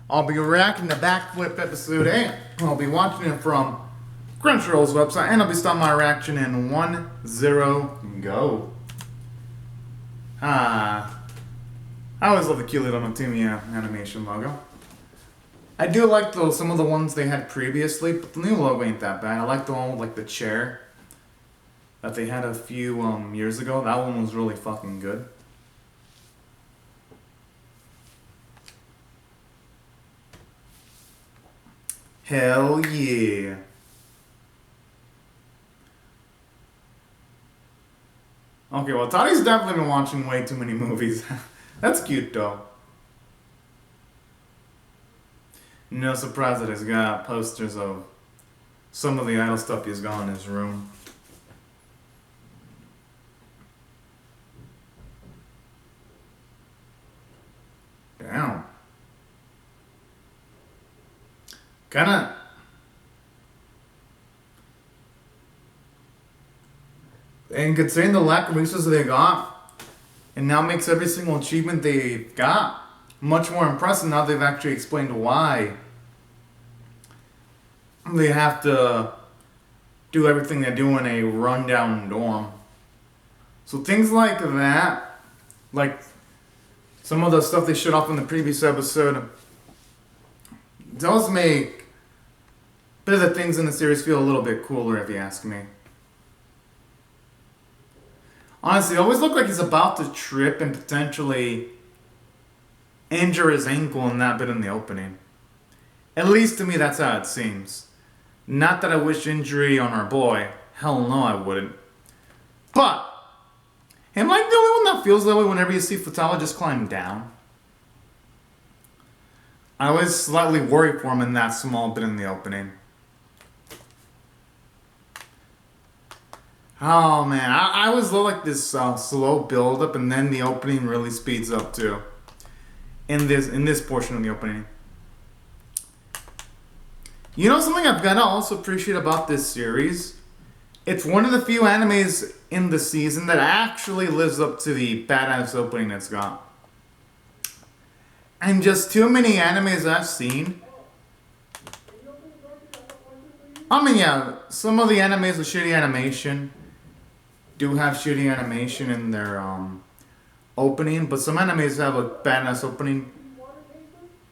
I'll be reacting to Backflip episode 8. I'll be watching it from Crunchyroll's website, and I'll be starting my reaction in 1-0 go. I always love the cute little Natsumiya animation logo. I do like some of the ones they had previously, but the new logo ain't that bad. I like the one with like the chair that they had a few years ago. That one was really fucking good. Hell yeah. Okay, well, Tadi's definitely been watching way too many movies. That's cute, though. No surprise that he's got posters of some of the idol stuff he's got in his room. Damn. Kinda. And considering the lack of resources they got, it now makes every single achievement they got much more impressive now they've actually explained why they have to do everything they do in a rundown dorm. So things like that, like some of the stuff they showed off in the previous episode, does make a bit of the things in the series feel a little bit cooler, if you ask me. Honestly, it always looked like he's about to trip and potentially injure his ankle in that bit in the opening. At least to me, that's how it seems. Not that I wish injury on our boy. Hell no, I wouldn't. But, am I the only one that feels that way whenever you see Futaba just climb down? I was slightly worried for him in that small bit in the opening. Oh man, I was like this slow build up, and then the opening really speeds up too. In this portion of the opening. You know something I've gotta also appreciate about this series? It's one of the few animes in the season that actually lives up to the badass opening it's got. And just too many animes I've seen. I mean, yeah, some of the animes with shitty animation do have shitty animation in their opening, but some animes have a badass opening,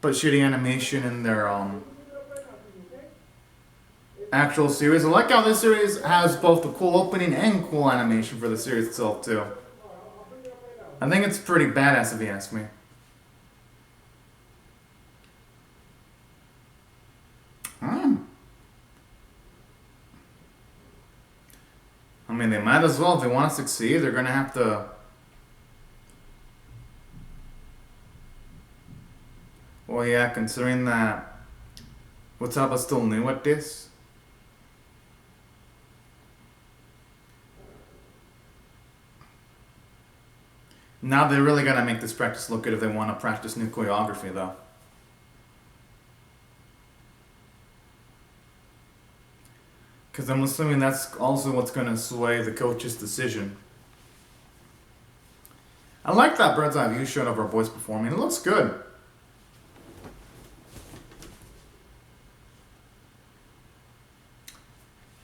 but shitty animation in their actual series. I like how this series has both a cool opening and cool animation for the series itself too. I think it's pretty badass if you ask me. I mean, they might as well. If they want to succeed, they're going to have to... Well, yeah, considering that Wataba still new at this. Now they really got to make this practice look good if they want to practice new choreography, though. Because I'm assuming that's also what's going to sway the coach's decision. I like that bird's eye view shot of our boys performing. It looks good.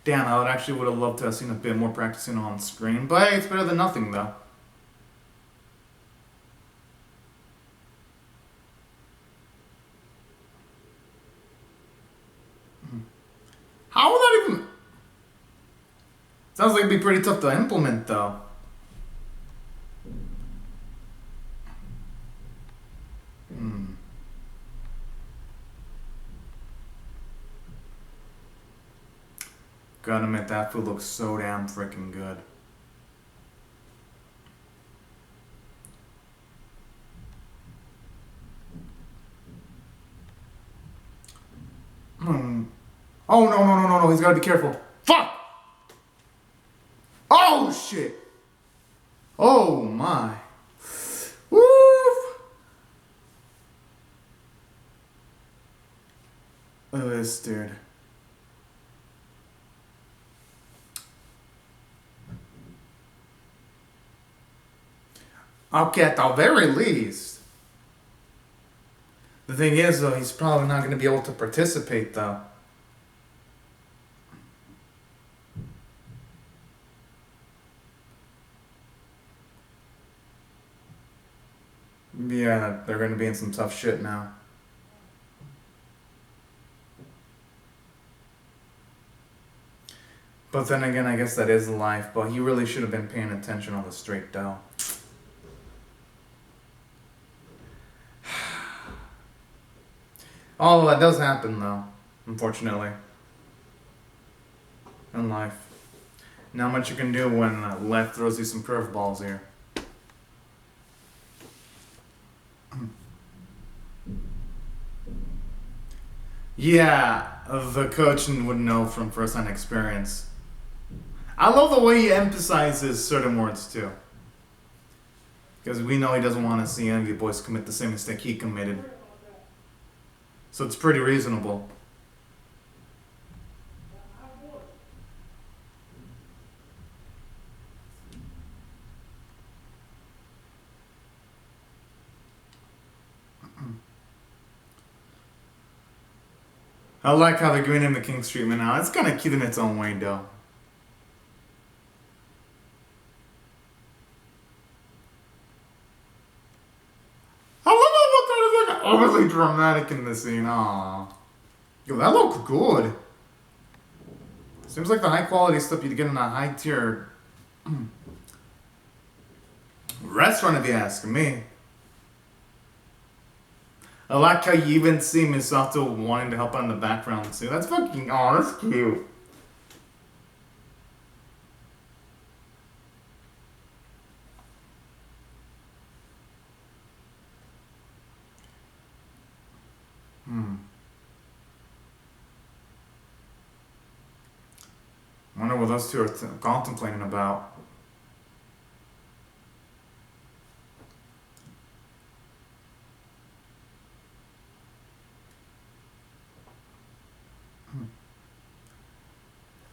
Damn, I would have loved to have seen a bit more practicing on screen. But hey, it's better than nothing, though. How would that even... Sounds like it'd be pretty tough to implement, though. Gotta admit, that food looks so damn freaking good. Oh, no, he's gotta be careful. Fuck! Oh, shit! Oh, my. Woof! Look at this, dude. Okay, at the very least, The thing is, though, he's probably not going to be able to participate, though. Yeah, they're going to be in some tough shit now. But then again, I guess that is life. But he really should have been paying attention on the straight down. Oh, that does happen, though. Unfortunately. In life. Not much you can do when life throws you some curveballs here. Yeah, the coach would know from first-hand experience. I love the way he emphasizes certain words too. Because we know he doesn't want to see any of the boys commit the same mistake he committed. So it's pretty reasonable. I like how they're giving him the King's treatment now. It's kind of cute in its own way, though. I love how it's like overly dramatic in this scene. Aww. Yo, that looked good. Seems like the high quality stuff you'd get in a high tier restaurant, if you ask me. I like how you even see Misato wanting to help out in the background too. That's fucking, oh, that's cute. I wonder what those two are contemplating about.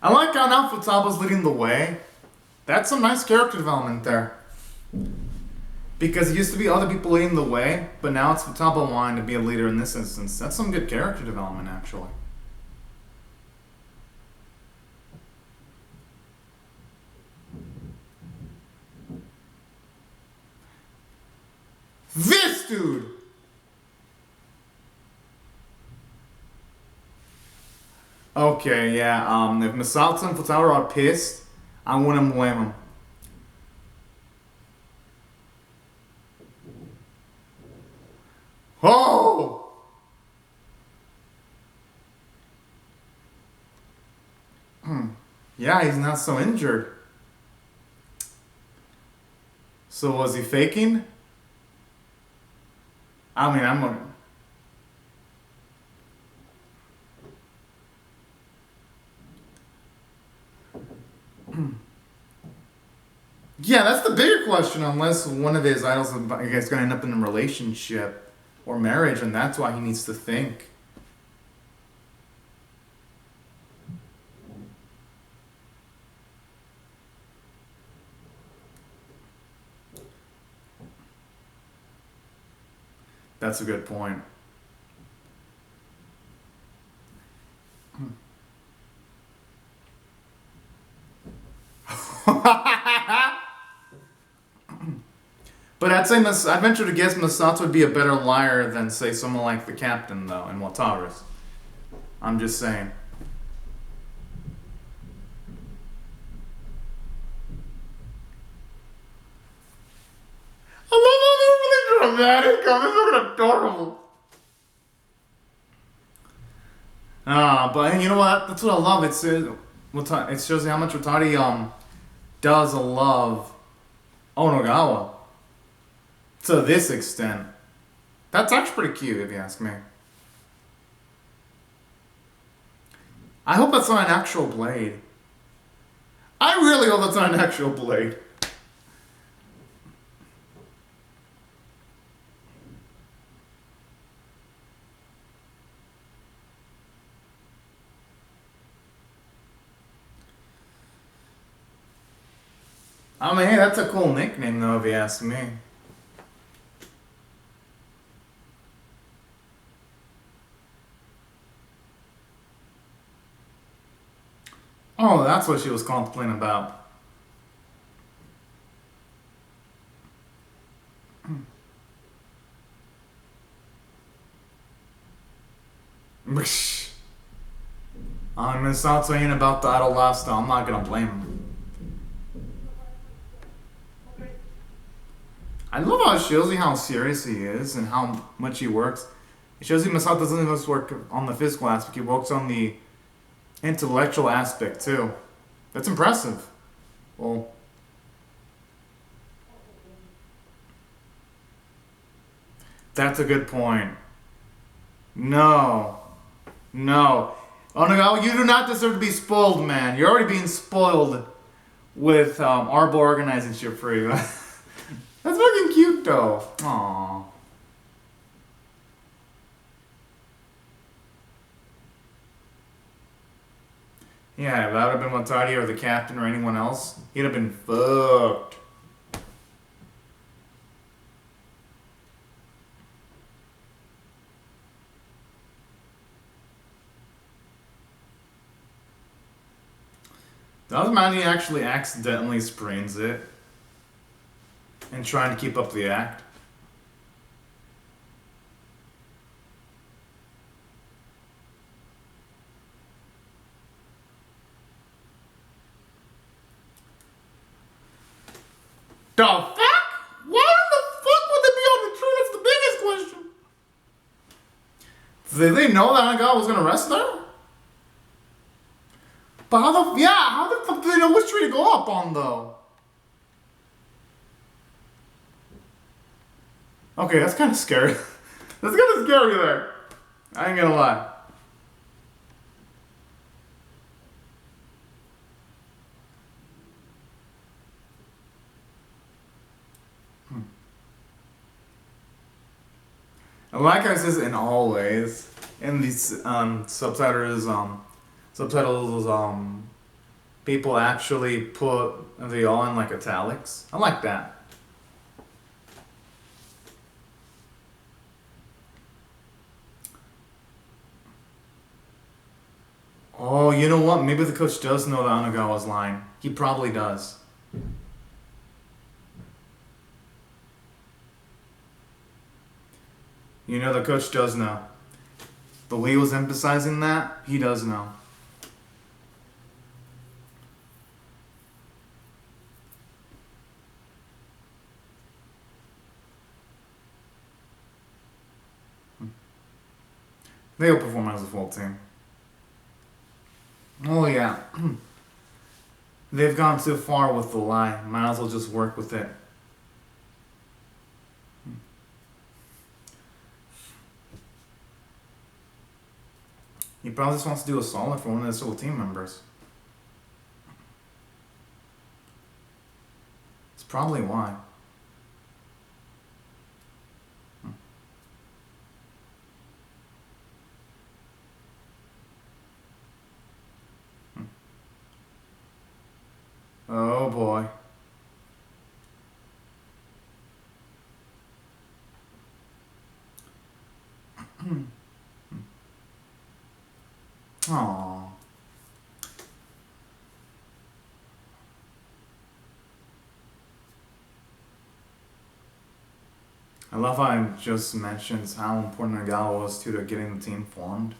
I like how now Futaba's leading the way. That's some nice character development there. Because it used to be other people leading the way, but now it's Futaba wanting to be a leader in this instance. That's some good character development, actually. This dude! Okay, yeah, if Misato and Futaba are pissed, I wouldn't blame them. Oh! Yeah, he's not so injured. So was he faking? I mean, I'm a... Yeah, that's the bigger question, unless one of his idols is going to end up in a relationship or marriage, and that's why he needs to think. That's a good point. But I'd venture to guess Masato would be a better liar than, say, someone like the captain, though, in Wataris. I'm just saying. I love how they're really dramatic. Oh, this is looking adorable. But you know what? That's what I love. It shows you how much Watari does love Onogawa. To this extent. That's actually pretty cute, if you ask me. I hope that's not an actual blade. I really hope that's not an actual blade. I mean, hey, that's a cool nickname, though, if you ask me. Oh, that's what she was complaining about. I'm gonna start saying about the idol lifestyle. I'm not gonna blame him. I love how it shows you how serious he is and how much he works. It shows you Masato doesn't just work on the physical aspect, he works on the intellectual aspect too. That's impressive. Well, that's a good point. No. No. Oh no, you do not deserve to be spoiled, man. You're already being spoiled with Arbo organizing shit for you. That's fucking cute though. Aww. Yeah, if that would have been Watari or the captain or anyone else, he'd have been fucked. Doesn't matter, he actually accidentally sprains it and trying to keep up the act. The fuck? Why the fuck would they be on the tree? That's the biggest question. Did they know that guy was gonna rest there? But how the fuck do they know which tree to go up on though? Okay, that's kind of scary. That's kind of scary there. I ain't gonna lie. And like I says, in all ways, in these subtitles, people actually put the all in like italics. I like that. Oh, you know what? Maybe the coach does know the Anagawa's line. He probably does. You know, the coach does know. The way he was emphasizing that, he does know. They'll perform as a full team. Oh, yeah. They've gone too far with the lie. Might as well just work with it. He probably just wants to do a solid for one of his little team members. It's probably why. Oh boy. Aww. I love how I just mentioned how important Nagao was to getting the team formed.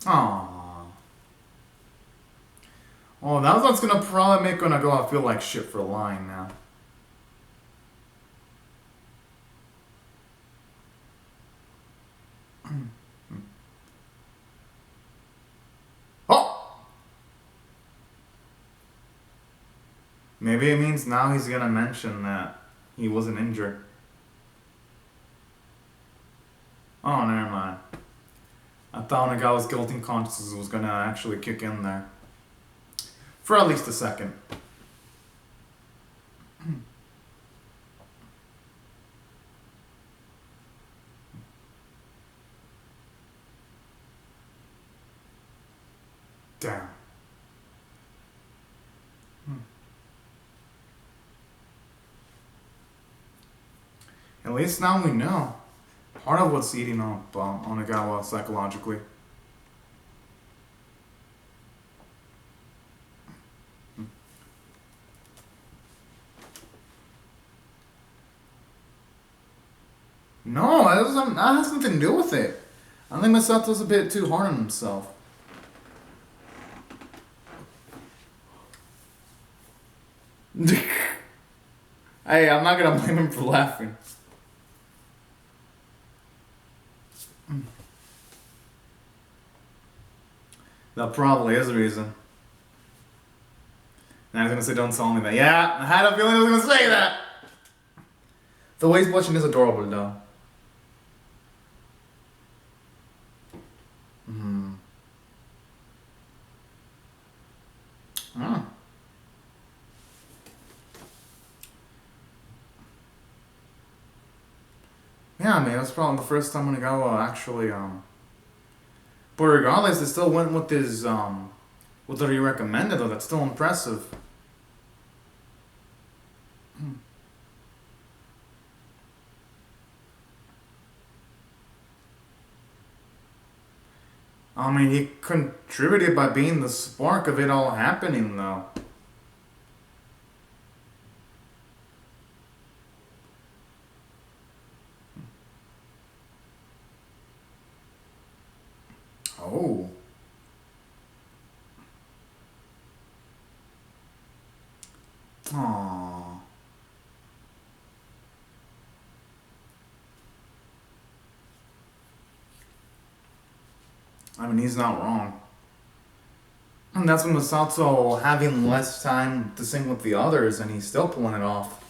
Aww. Oh, that's what's gonna probably make Nagawa feel like shit for lying now. Oh! Maybe it means now he's gonna mention that he wasn't injured. Oh, never mind. I thought Nagawa's guilty consciousness was gonna actually kick in there. For at least a second. Damn. At least now we know part of what's eating up Onagawa psychologically. No, that has nothing to do with it. I think Misato's a bit too hard on himself. Hey, I'm not gonna blame him for laughing. That probably is the reason. And I was gonna say, don't tell me that. Yeah, I had a feeling I was gonna say that. The way he's watching is adorable, though. Hmm. Oh. Yeah, I mean, that's probably the first time Onagawa actually, But regardless, they still went with his, with what he recommended, though. That's still impressive. I mean, he contributed by being the spark of it all happening, though. Oh. Aww. I mean, he's not wrong. And that's when Masato having less time to sing with the others, and he's still pulling it off.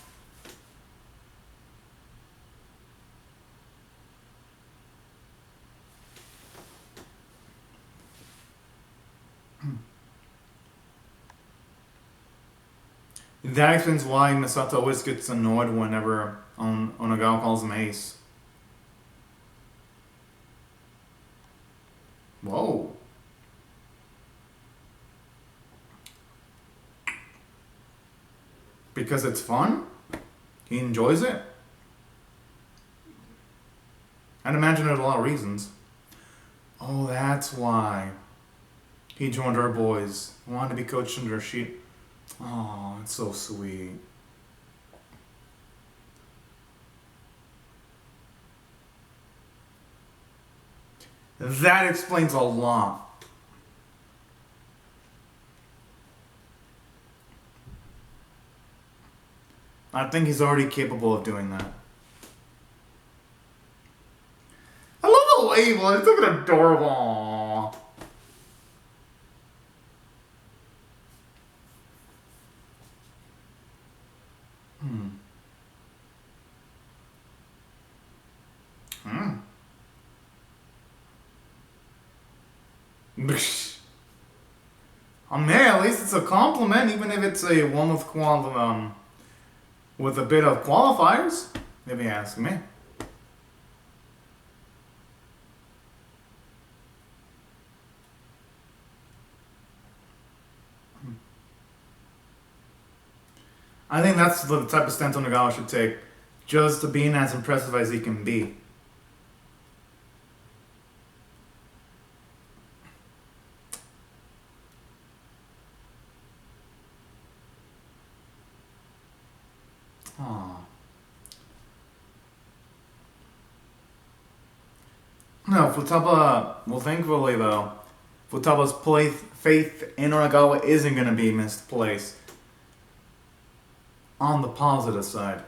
That explains why Masato always gets annoyed whenever Onagawa calls him Ace. Whoa. Because it's fun? He enjoys it? I'd imagine there's a lot of reasons. Oh, that's why. He joined our boys. Wanted to be coached under sheet. Oh, it's so sweet. That explains a lot. I think he's already capable of doing that. I love the label. It's looking adorable. Hmm. Hmm. I mean, at least it's a compliment, even if it's a one with a bit of qualifiers, if you ask me. I think that's the type of stance Onagawa should take, just to being as impressive as he can be. Aww. No, Futaba, well, thankfully though, Futaba's faith in Onagawa isn't going to be misplaced. On the positive side.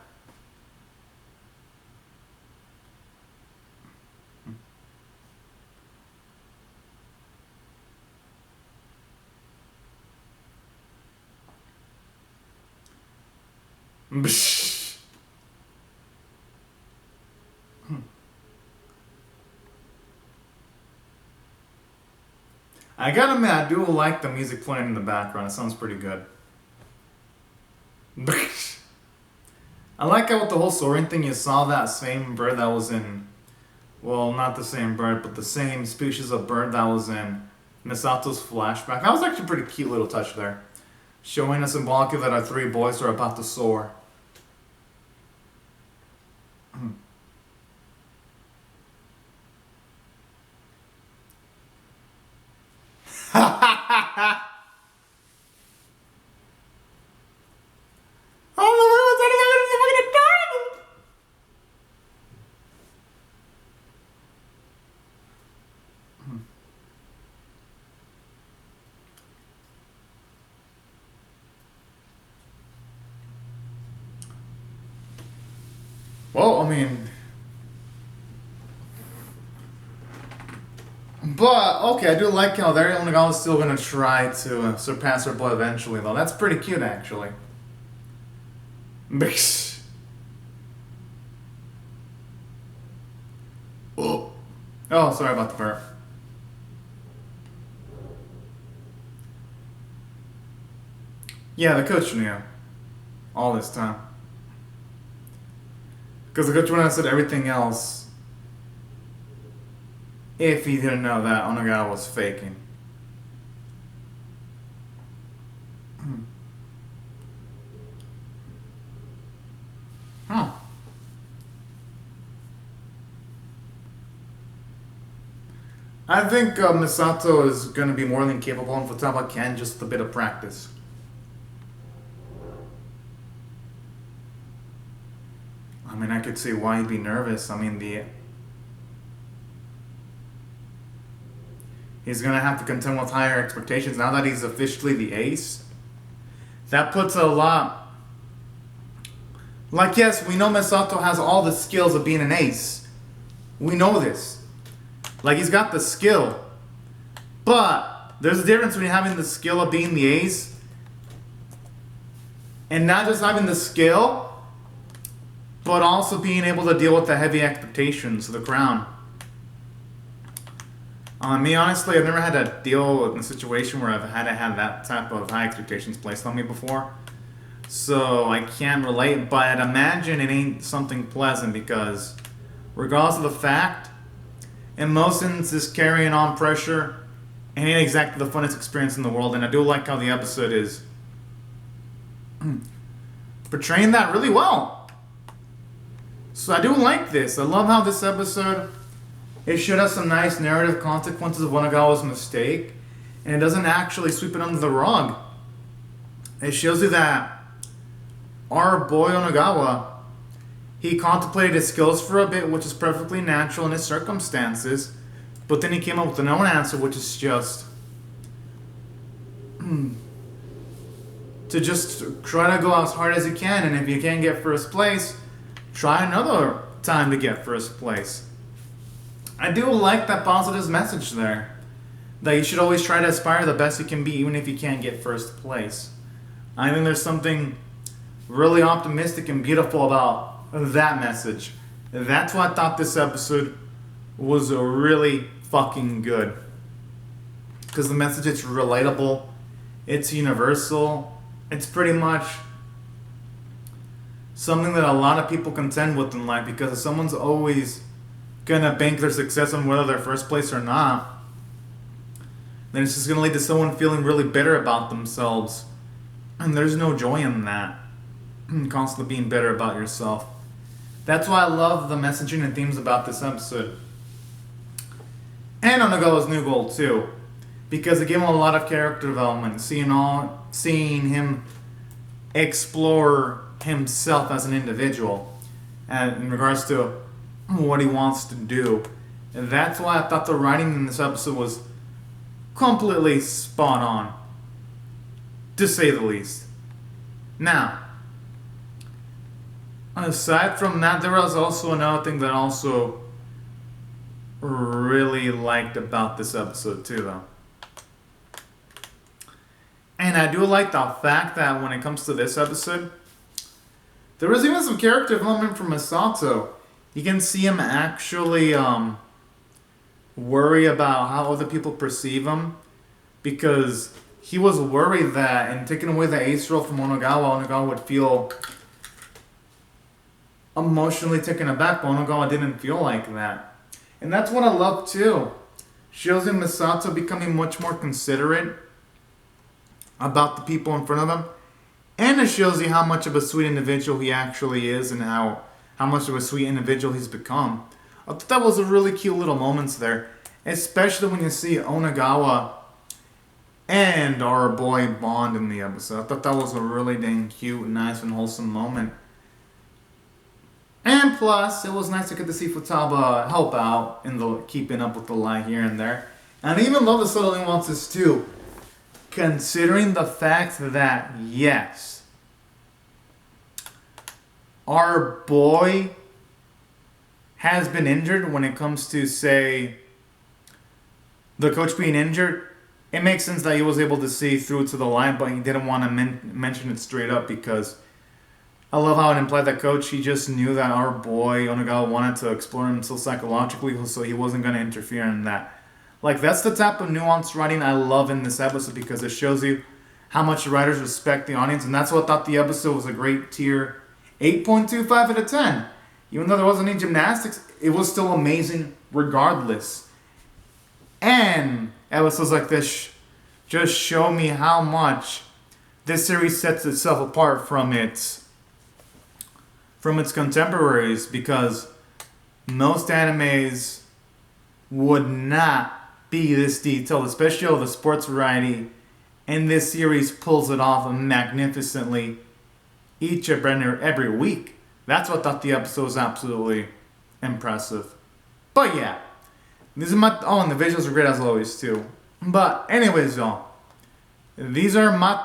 Bsh. I gotta admit, I do like the music playing in the background. It sounds pretty good. I like how with the whole soaring thing, you saw that same bird that was in, well, not the same bird, but the same species of bird that was in Misato's flashback. That was actually a pretty cute little touch there. Showing us symbolically that our three boys are about to soar. Oh, the way was that fucking adorable! Well, I mean, but okay, I do like how their Onagawa's still gonna try to surpass her boy eventually, though. That's pretty cute, actually. Oh, oh, sorry about the burp. Yeah, the coach knew all this time. Because the coach went and said everything else if he didn't know that Onagawa was faking. Huh. I think Misato is going to be more than capable, and Futaba can just a bit of practice. I mean, I could see why he'd be nervous. I mean, he's going to have to contend with higher expectations now that he's officially the ace. That puts a lot... Like, yes, we know Misato has all the skills of being an ace. We know this. Like, he's got the skill. But there's a difference between having the skill of being the ace and not just having the skill, but also being able to deal with the heavy expectations of the crown. Me, honestly, I've never had to deal with a situation where I've had to have that type of high expectations placed on me before. So I can't relate, but I'd imagine it ain't something pleasant because regardless of the fact, in most instances, carrying on pressure ain't exactly the funnest experience in the world, and I do like how the episode is portraying that really well. So I do like this. I love how this episode, it showed us some nice narrative consequences of Onagawa's mistake, and it doesn't actually sweep it under the rug. It shows you that our boy Onagawa, he contemplated his skills for a bit, which is perfectly natural in his circumstances, but then he came up with an own answer, which is just to just try to go as hard as you can, and if you can't get first place, try another time to get first place. I do like that positive message there, that you should always try to aspire the best you can be, even if you can't get first place. I think there's something really optimistic and beautiful about that message. That's why I thought this episode was really fucking good. Because the message, it's relatable, it's universal, it's pretty much something that a lot of people contend with in life, because if someone's always gonna bank their success on whether they're first place or not, then it's just gonna lead to someone feeling really bitter about themselves. And there's no joy in that. Constantly being bitter about yourself. That's why I love the messaging and themes about this episode. And Onagawa's new goal too. Because it gave him a lot of character development. Seeing him explore himself as an individual. And in regards to what he wants to do. And that's why I thought the writing in this episode was completely spot on. To say the least. Now, aside from that, there was also another thing that I also really liked about this episode too, though. And I do like the fact that when it comes to this episode, there was even some character development from Misato. You can see him actually worry about how other people perceive him, because he was worried that in taking away the ace role from Onagawa would feel emotionally taken aback, but Onagawa didn't feel like that. And that's what I love too. Shows him Misato becoming much more considerate about the people in front of him. And it shows you how much of a sweet individual he actually is, and how much of a sweet individual he's become. I thought that was a really cute little moments there. Especially when you see Onagawa and our boy bond in the episode. I thought that was a really dang cute, nice, and wholesome moment. And plus, it was nice to get to see Futaba help out in the keeping up with the lie here and there. And I even love the subtle nuances too. Considering the fact that, yes, our boy has been injured when it comes to, say, the coach being injured, it makes sense that he was able to see through to the line, but he didn't want to mention it straight up because I love how it implied that coach, he just knew that our boy Onagawa wanted to explore himself psychologically, so he wasn't going to interfere in that. Like, that's the type of nuanced writing I love in this episode because it shows you how much the writers respect the audience, and that's what thought the episode was a great tier 8.25 out of 10. Even though there wasn't any gymnastics, it was still amazing regardless. And episodes like this just show me how much this series sets itself apart from its contemporaries, because most animes would not be this detailed, especially all the sports variety, and this series pulls it off magnificently each and every week. That's what thought the episode was absolutely impressive. But yeah, these are and the visuals are great as always too. But anyways, y'all, these are my